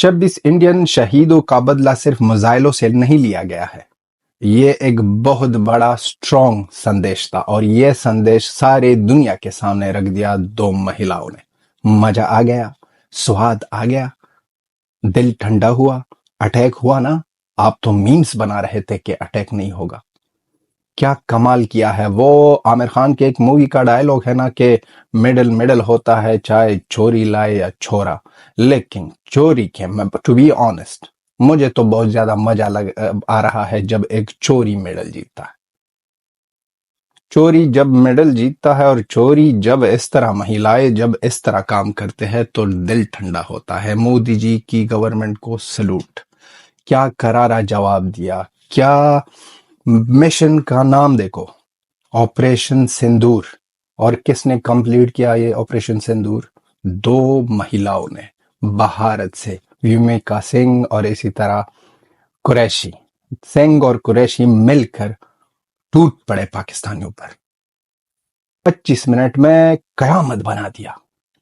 26 Indian شہیدوں کا بدلہ صرف میزائلوں سے نہیں لیا گیا ہے. یہ ایک بہت بڑا سٹرونگ سندیش تھا اور یہ سندیش سارے دنیا کے سامنے رکھ دیا دو مہیلاؤں نے. مزہ آ گیا, سواد آ گیا, دل ٹھنڈا ہوا. اٹیک ہوا نا, آپ تو میمز بنا رہے تھے کہ اٹیک نہیں ہوگا. کیا کمال کیا ہے. وہ عامر خان کے ایک مووی کا ڈائلوگ ہے نا کہ مڈل ہوتا ہے چاہے چوری لائے یا چھورا, لیکن چوری کے ٹو بی آنےسٹ مجھے تو بہت زیادہ مزہ آ رہا ہے جب ایک چوری میڈل جیتتا ہے. چوری جب میڈل جیتتا ہے اور چوری جب اس طرح مہیلائیں جب اس طرح کام کرتے ہیں تو دل ٹھنڈا ہوتا ہے. مودی جی کی گورنمنٹ کو سلوٹ. کیا کرارا جواب دیا. کیا مشن کا نام دیکھو, آپریشن سندور. اور کس نے کمپلیٹ کیا یہ آپریشن سندور؟ دو مہیلاؤں نے بھارت سے, ویومیکا سنگھ اور اسی طرح قریشی. سنگھ اور قریشی مل کر ٹوٹ پڑے پاکستانیوں پر. 25 منٹ میں قیامت بنا دیا.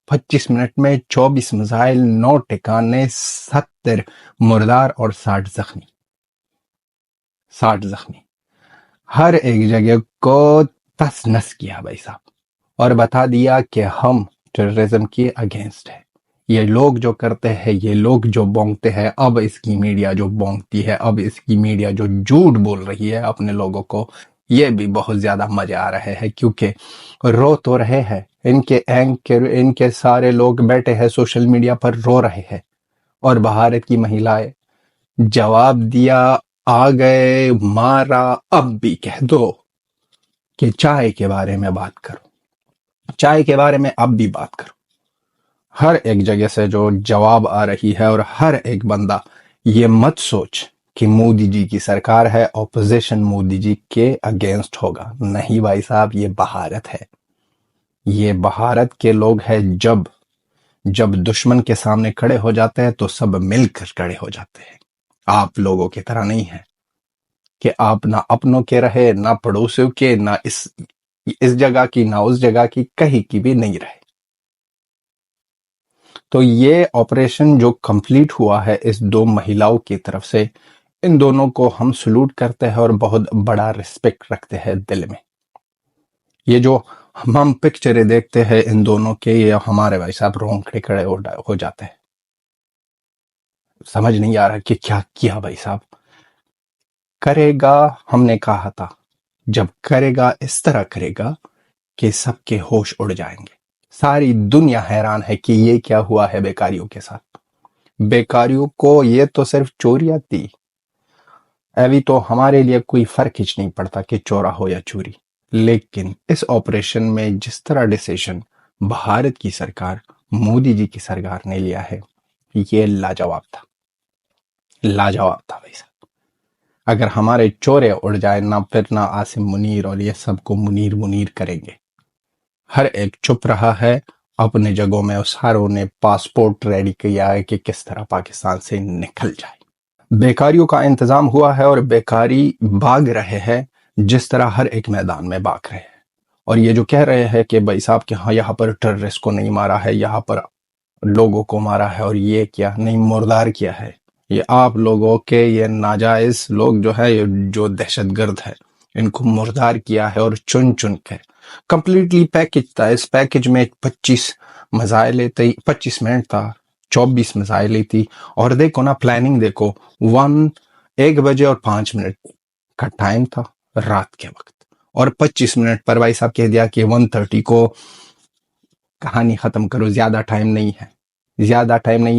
25 منٹ میں 24 میزائل, 9 ٹھکانے, 70 مردار اور 60 زخمی. ہر ایک جگہ کو تس نس کیا بھائی صاحب, اور بتا دیا کہ ہم ٹیررزم کے اگینسٹ ہے. یہ لوگ جو کرتے ہیں, یہ لوگ جو بونگتے ہیں, اب اس کی میڈیا جو بونگتی ہے, اب اس کی میڈیا جو جھوٹ بول رہی ہے اپنے لوگوں کو, یہ بھی بہت زیادہ مزے آ رہے ہیں کیونکہ رو تو رہے ہیں. ان کے سارے لوگ بیٹھے ہیں سوشل میڈیا پر رو رہے ہیں, اور بھارت کی مہیلائیں جواب دیا, آ گئے, مارا. اب بھی کہہ دو کہ چائے کے بارے میں بات کرو, چائے کے بارے میں اب بھی بات کرو. ہر ایک جگہ سے جو جواب آ رہی ہے, اور ہر ایک بندہ یہ مت سوچ کہ مودی جی کی سرکار ہے, اپوزیشن مودی جی کے اگینسٹ ہوگا. نہیں بھائی صاحب, یہ بھارت ہے. یہ بھارت کے لوگ ہیں. جب دشمن کے سامنے کھڑے ہو جاتے ہیں تو سب مل کر کھڑے ہو جاتے ہیں. آپ لوگوں کی طرح نہیں ہے کہ آپ نہ اپنوں کے رہے, نہ پڑوسیوں کے, نہ اس جگہ کی, نہ اس جگہ کی, کہیں کی بھی نہیں رہے. تو یہ آپریشن جو کمپلیٹ ہوا ہے اس دو مہیلاؤں کی طرف سے, ان دونوں کو ہم سلوٹ کرتے ہیں اور بہت بڑا رسپیکٹ رکھتے ہیں دل میں. یہ جو ہم پکچریں دیکھتے ہیں ان دونوں کے, یہ ہمارے بھائی صاحب رونگٹے کھڑے ہو جاتے ہیں. سمجھ نہیں آ رہا کہ کیا کیا بھائی صاحب. کرے گا, ہم نے کہا تھا, جب کرے گا اس طرح کرے گا کہ سب کے ہوش اڑ جائیں گے. ساری دنیا حیران ہے کہ یہ کیا ہوا ہے بیکاریوں کے ساتھ. بیکاریوں کو یہ تو صرف چوری آتی, ابھی تو ہمارے لیے کوئی فرق ہی نہیں پڑتا کہ چورا ہو یا چوری. لیکن اس آپریشن میں جس طرح ڈیسیشن بھارت کی سرکار, مودی جی کی سرکار نے لیا ہے, یہ لاجواب تھا. لاجواب تھا بھائی صاحب. اگر ہمارے چورے اڑ جائے نہ, پھر نہ عاصم منیر اور یہ سب کو منیر کریں گے. ہر ایک چپ رہا ہے اپنے جگہوں میں. اس ہروں نے پاسپورٹ ریڈی کیا ہے کہ کس طرح پاکستان سے نکل جائے. بیکاریوں کا انتظام ہوا ہے اور بیکاری بھاگ رہے ہیں جس طرح ہر ایک میدان میں بھاگ رہے ہیں. اور یہ جو کہہ رہے ہیں کہ بھائی صاحب کہ ہاں یہاں پر ٹیررسٹ کو نہیں مارا ہے, یہاں پر لوگوں کو مارا ہے, اور یہ کیا نہیں مردار کیا ہے, یہ آپ لوگوں کے یہ ناجائز لوگ جو ہے, جو دہشت گرد ہے, ان کو مردار کیا ہے. اور چن کر کمپلیٹلی پیکج تھا. اس پیکج میں 25 میزائل تھے, 25 منٹ تھا, 24 میزائل تھی. اور دیکھو نا پلاننگ دیکھو, 1 بجے اور 5 منٹ کا ٹائم تھا رات کے وقت, اور 25 منٹ پر بھائی صاحب کہہ دیا کہ 1:30 کو کہانی ختم کرو. زیادہ ٹائم نہیں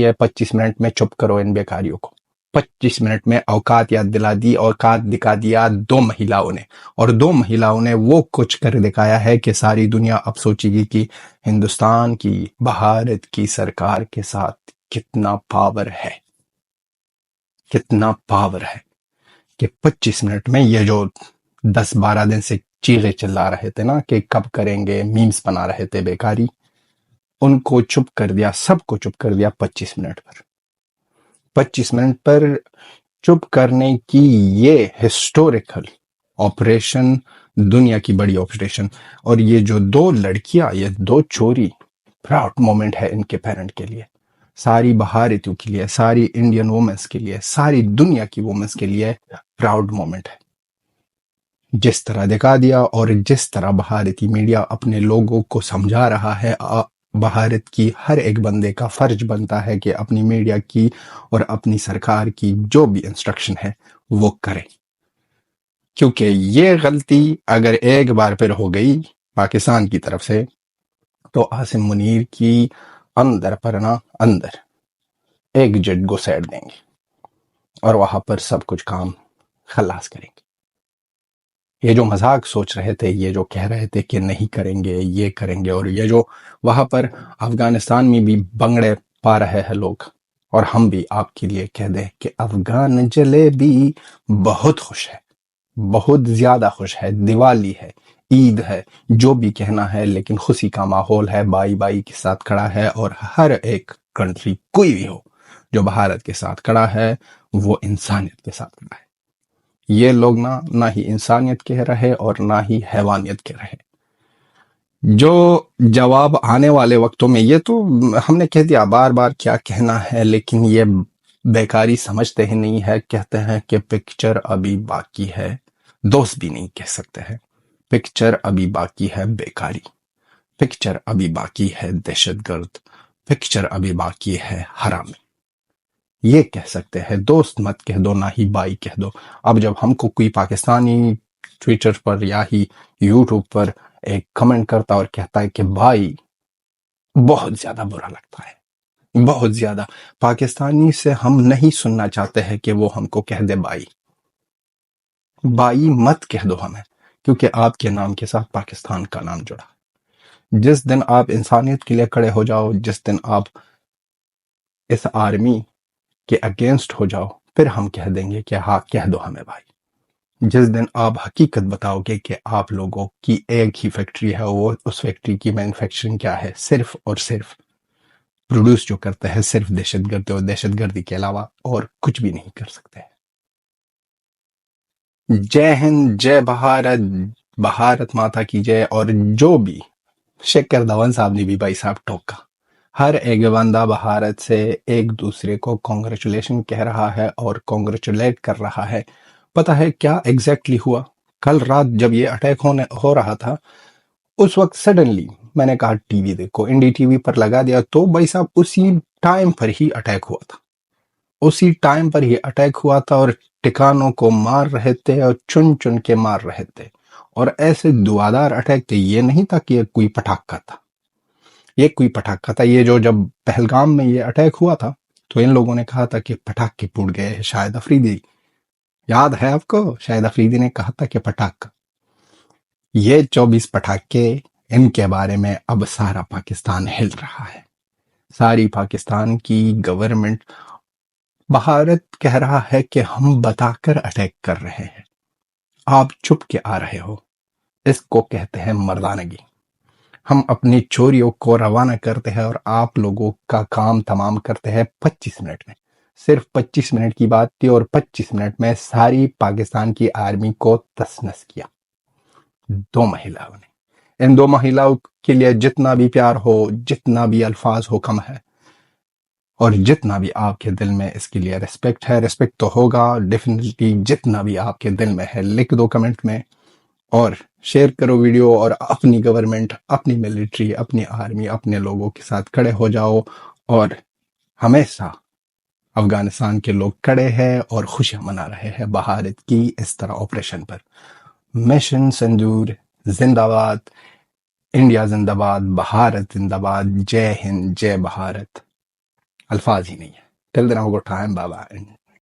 ہے, 25 منٹ میں چپ کرو ان بیکاریوں کو. 25 منٹ میں اوقات یاد دلا دی, اوقات دکھا دیا دو مہیلاؤں نے. اور دو مہیلاؤں نے وہ کچھ کر دکھایا ہے کہ ساری دنیا اب سوچے گی کہ ہندوستان کی, بھارت کی سرکار کے ساتھ کتنا پاور ہے, کتنا پاور ہے. کہ 25 منٹ میں یہ جو 10-12 دن سے چیغے چلا رہے تھے نا کہ کب کریں گے, میمز بنا رہے تھے بیکاری, ان کو چپ کر دیا, سب کو چپ کر دیا 25 منٹ پر. 25 منٹ پر چپ کرنے کی یہ ہسٹوریکل آپریشن, دنیا کی بڑی آپریشن. اور یہ جو 2 لڑکیاں, یہ 2 چوری, پراؤڈ مومنٹ ہے ان کے پیرنٹ کے لیے. ساری بھارتیوں کے لیے، ساری انڈین وومنس کے لیے، ساری دنیا کی وومنس کے لیے پراؤڈ مومنٹ ہے۔ جس طرح دکھا دیا اور جس طرح بھارتی میڈیا اپنے لوگوں کو سمجھا رہا ہے، بھارت کی ہر ایک بندے کا فرض بنتا ہے کہ اپنی میڈیا کی اور اپنی سرکار کی جو بھی انسٹرکشن ہے وہ کرے، کیونکہ یہ غلطی اگر ایک بار پھر ہو گئی پاکستان کی طرف سے تو عاصم منیر کی اندر پرنا اندر ایک جٹ کو سیٹ دیں گے اور وہاں پر سب کچھ کام خلاص کریں گے۔ یہ جو مذاق سوچ رہے تھے، یہ جو کہہ رہے تھے کہ نہیں کریں گے، یہ کریں گے، اور یہ جو وہاں پر افغانستان میں بھی بنگڑے پا رہے ہیں لوگ، اور ہم بھی آپ کے لیے کہہ دیں کہ افغان جلیبی بہت خوش ہے، بہت زیادہ خوش ہے، دیوالی ہے، عید ہے، جو بھی کہنا ہے، لیکن خوشی کا ماحول ہے، بائی بائی کے ساتھ کھڑا ہے، اور ہر ایک کنٹری کوئی بھی ہو جو بھارت کے ساتھ کھڑا ہے وہ انسانیت کے ساتھ کھڑا ہے۔ یہ لوگ نہ ہی انسانیت کہہ رہے اور نہ ہی حیوانیت کہہ رہے۔ جو جواب آنے والے وقتوں میں، یہ تو ہم نے کہہ دیا بار بار کیا کہنا ہے، لیکن یہ بیکاری سمجھتے ہی نہیں ہے، کہتے ہیں کہ پکچر ابھی باقی ہے، دوست بھی نہیں کہہ سکتے ہیں، پکچر ابھی باقی ہے بیکاری، پکچر ابھی باقی ہے دہشت گرد، پکچر ابھی باقی ہے حرامی۔ یہ کہہ سکتے ہیں، دوست مت کہہ دو، نہ ہی بائی کہہ دو۔ اب جب ہم کو کوئی پاکستانی ٹویٹر پر یا ہی یوٹیوب پر ایک کمنٹ کرتا اور کہتا ہے کہ بھائی، بہت زیادہ برا لگتا ہے، بہت زیادہ۔ پاکستانی سے ہم نہیں سننا چاہتے ہیں کہ وہ ہم کو کہہ دے بائی، بائی مت کہہ دو ہمیں، کیونکہ آپ کے نام کے ساتھ پاکستان کا نام جڑا۔ جس دن آپ انسانیت کے لیے کھڑے ہو جاؤ، جس دن آپ اس آرمی کے اگینسٹ ہو جاؤ، پھر ہم کہہ دیں گے کہ ہاں کہہ دو ہمیں بھائی۔ جس دن آپ حقیقت بتاؤ گے کہ آپ لوگوں کی ایک ہی فیکٹری ہے، وہ اس فیکٹری کی مینوفیکچرنگ کیا ہے، صرف اور صرف پروڈیوس جو کرتے ہیں صرف دہشت گردی، اور دہشت گردی کے علاوہ اور کچھ بھی نہیں کر سکتے۔ جے ہند، جے بھارت، بھارت ماتا کی جے۔ اور جو بھی شیکر دھون صاحب نے بھی بھائی صاحب ٹوکا، ہر ایک بندہ بھارت سے ایک دوسرے کو کانگریچولیشن کہہ رہا ہے اور کانگریچولیٹ کر رہا ہے۔ پتہ ہے کیا ایگزیکٹلی ہوا؟ کل رات جب یہ اٹیک ہو رہا تھا، اس وقت سڈنلی میں نے کہا ٹی وی دیکھو، انڈی ٹی وی پر لگا دیا تو بھائی صاحب اسی ٹائم پر ہی اٹیک ہوا تھا، اسی ٹائم پر ہی اٹیک ہوا تھا، اور ٹھکانوں کو مار رہے تھے اور چن چن کے مار رہے تھے، اور ایسے دعادار اٹیک تھے۔ یہ نہیں تھا کہ یہ کوئی پٹاخہ تھا، یہ کوئی پٹاخہ تھا۔ یہ جو جب پہلگام میں یہ اٹیک ہوا تھا تو ان لوگوں نے کہا تھا کہ پٹاخے پھوٹ گئے ہیں، شاہد افریدی، یاد ہے آپ کو؟ شاہد افریدی نے کہا تھا کہ پٹاخہ۔ یہ 24 پٹاخے، ان کے بارے میں اب سارا پاکستان ہل رہا ہے، ساری پاکستان کی گورنمنٹ۔ بھارت کہہ رہا ہے کہ ہم بتا کر اٹیک کر رہے ہیں، آپ چھپ کے آ رہے ہو، اس کو کہتے ہیں مردانگی۔ ہم اپنی چوریوں کو روانہ کرتے ہیں اور آپ لوگوں کا کام تمام کرتے ہیں 25 منٹ میں۔ صرف 25 منٹ کی بات تھی، اور 25 منٹ میں ساری پاکستان کی آرمی کو تس نس کیا 2 مہیلاؤں نے۔ ان 2 مہیلاؤں کے لیے جتنا بھی پیار ہو، جتنا بھی الفاظ ہو کم ہے، اور جتنا بھی آپ کے دل میں اس کے لیے ریسپیکٹ ہے، ریسپیکٹ تو ہوگا ڈیفینیٹلی، جتنا بھی آپ کے دل میں ہے لکھ دو کمنٹ میں، اور شیئر کرو ویڈیو، اور اپنی گورنمنٹ، اپنی ملٹری، اپنی آرمی، اپنے لوگوں کے ساتھ کھڑے ہو جاؤ۔ اور ہمیشہ افغانستان کے لوگ کھڑے ہیں اور خوشیاں منا رہے ہیں بھارت کی اس طرح آپریشن پر۔ مشن سندور زندہ باد، انڈیا زندہ باد، بھارت زندہ باد، جے ہند، جے بھارت۔ الفاظ ہی نہیں ہے۔ ٹل دین ٹائم، بابا۔